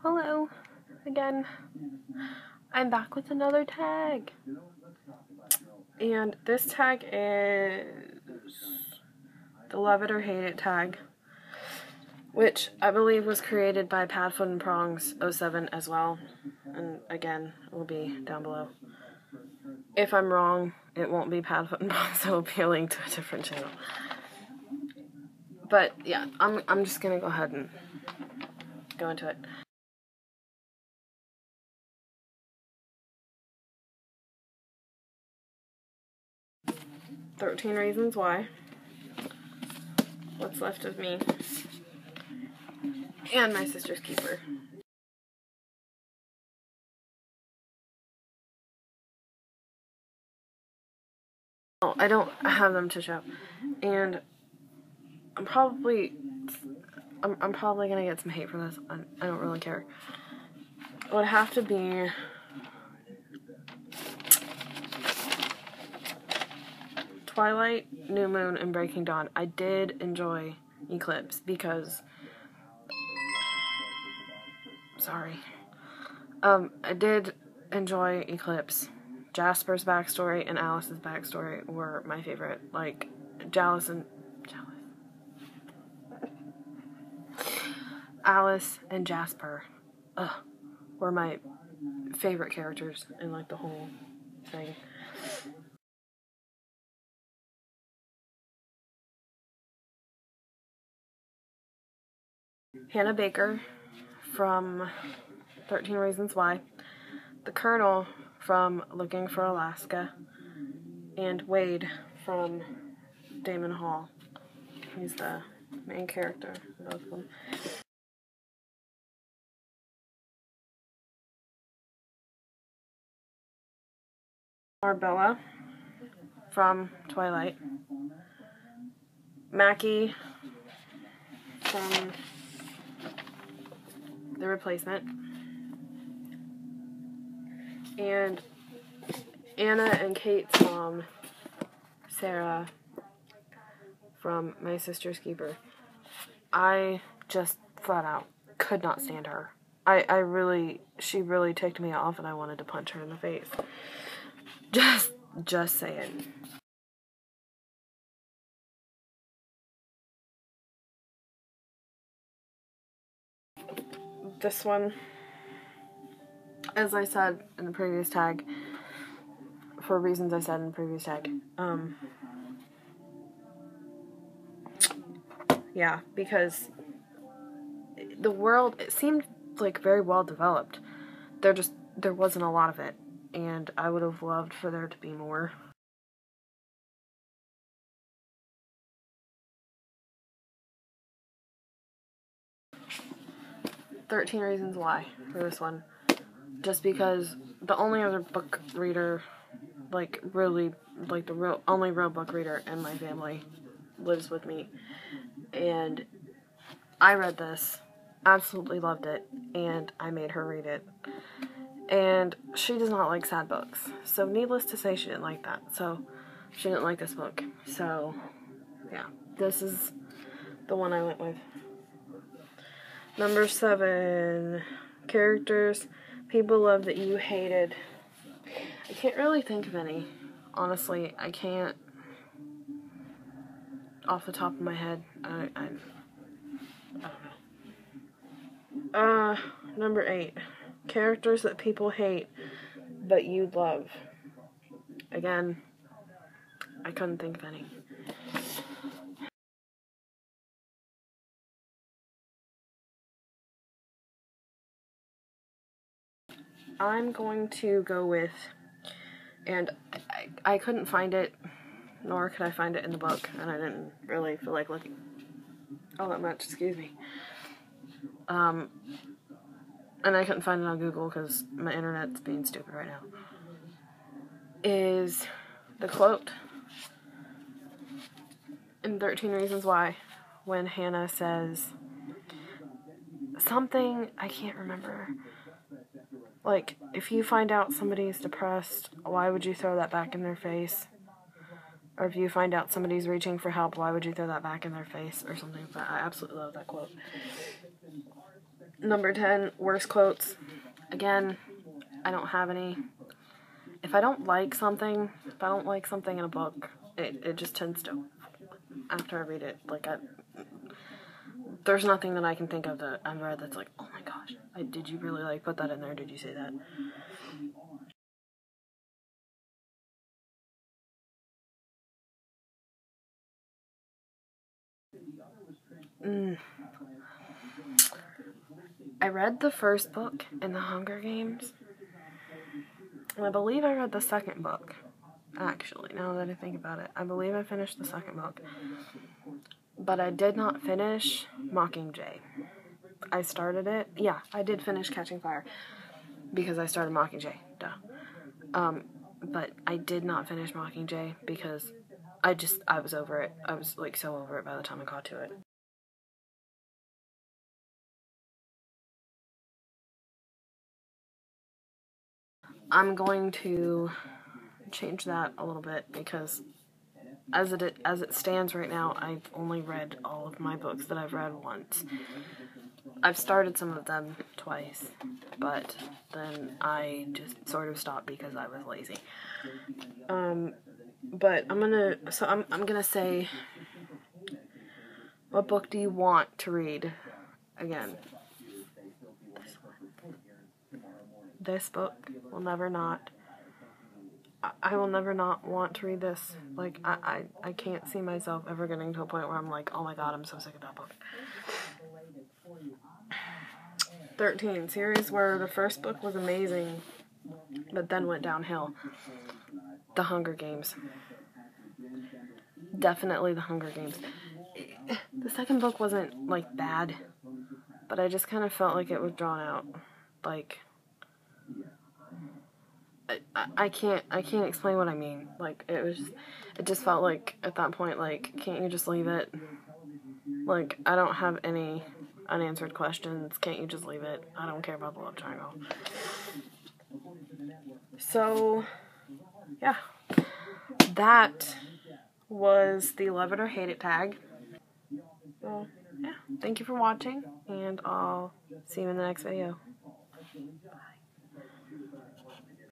Hello again. I'm back with another tag. And this tag is the Love It or Hate It tag, which I believe was created by Padfoot and Prongs 07 as well. And again, it will be down below. If I'm wrong, it won't be Padfoot and Prongs, it will be a link to a different channel. But yeah, I'm just gonna go ahead and go into it. "13 Reasons Why," "What's Left of Me," and "My Sister's Keeper." Oh, I don't have them to show, and I'm probably gonna get some hate for this. I don't really care. It would have to be Twilight, New Moon, and Breaking Dawn. I did enjoy Eclipse because, I did enjoy Eclipse. Jasper's backstory and Alice's backstory were my favorite. Like, Alice and Jasper, were my favorite characters in, like, the whole thing. Hannah Baker from 13 Reasons Why, the Colonel from Looking for Alaska, and Wade from Damon Hall. He's the main character in both of them. Arbella from Twilight, Mackie from The Replacement, and Anna and Kate's mom, Sarah, from My Sister's Keeper. I just flat out could not stand her. She really ticked me off and I wanted to punch her in the face. Just saying. This one, as I said in the previous tag, for reasons I said in the previous tag, yeah, because the world, it seemed like very well developed. There wasn't a lot of it, and I would have loved for there to be more. "13 Reasons Why" for this one. Just because the only other book reader, only real book reader in my family lives with me. And I read this, absolutely loved it, and I made her read it. And she does not like sad books. So needless to say, she didn't like that. So she didn't like this book. So, yeah, this is the one I went with. Number 7, characters people love that you hated. I can't really think of any. Honestly, I can't. Off the top of my head, I don't know. Number 8, characters that people hate but you love. Again, I couldn't think of any. I'm going to go with, and I couldn't find it, nor could I find it in the book, and I didn't really feel like looking all that much, excuse me. And I couldn't find it on Google because my internet's being stupid right now. Is the quote in 13 Reasons Why when Hannah says something, I can't remember. Like, if you find out somebody's depressed, why would you throw that back in their face? Or if you find out somebody's reaching for help, why would you throw that back in their face? Or something like that. I absolutely love that quote. Number 10, worst quotes. Again, I don't have any. If I don't like something in a book, it just tends to, after I read it, like, there's nothing that I can think of that I've read that's like, oh my gosh, did you really, like, put that in there? Did you say that? I read the first book in The Hunger Games, and I believe I read the second book, actually, now that I think about it. I believe I finished the second book. But I did not finish Mockingjay. I started it. Yeah, I did finish Catching Fire because I started Mockingjay. Duh. But I did not finish Mockingjay because I was over it. I was, like, so over it by the time I got to it. I'm going to change that a little bit because as it stands right now, I've only read all of my books that I've read once. I've started some of them twice, but then I just sort of stopped because I was lazy. But I'm gonna say, what book do you want to read again? This book will never not. I will never not want to read this. Like, I can't see myself ever getting to a point where I'm like, oh my god, I'm so sick of that book. 13, series where the first book was amazing, but then went downhill. The Hunger Games. Definitely The Hunger Games. The second book wasn't, like, bad, but I just kind of felt like it was drawn out. Like, I can't explain what I mean. Like, it just felt like, at that point, like, can't you just leave it? Like, I don't have any unanswered questions. Can't you just leave it? I don't care about the love triangle. So, yeah. That was the Love It or Hate It tag. So, yeah. Thank you for watching, and I'll see you in the next video.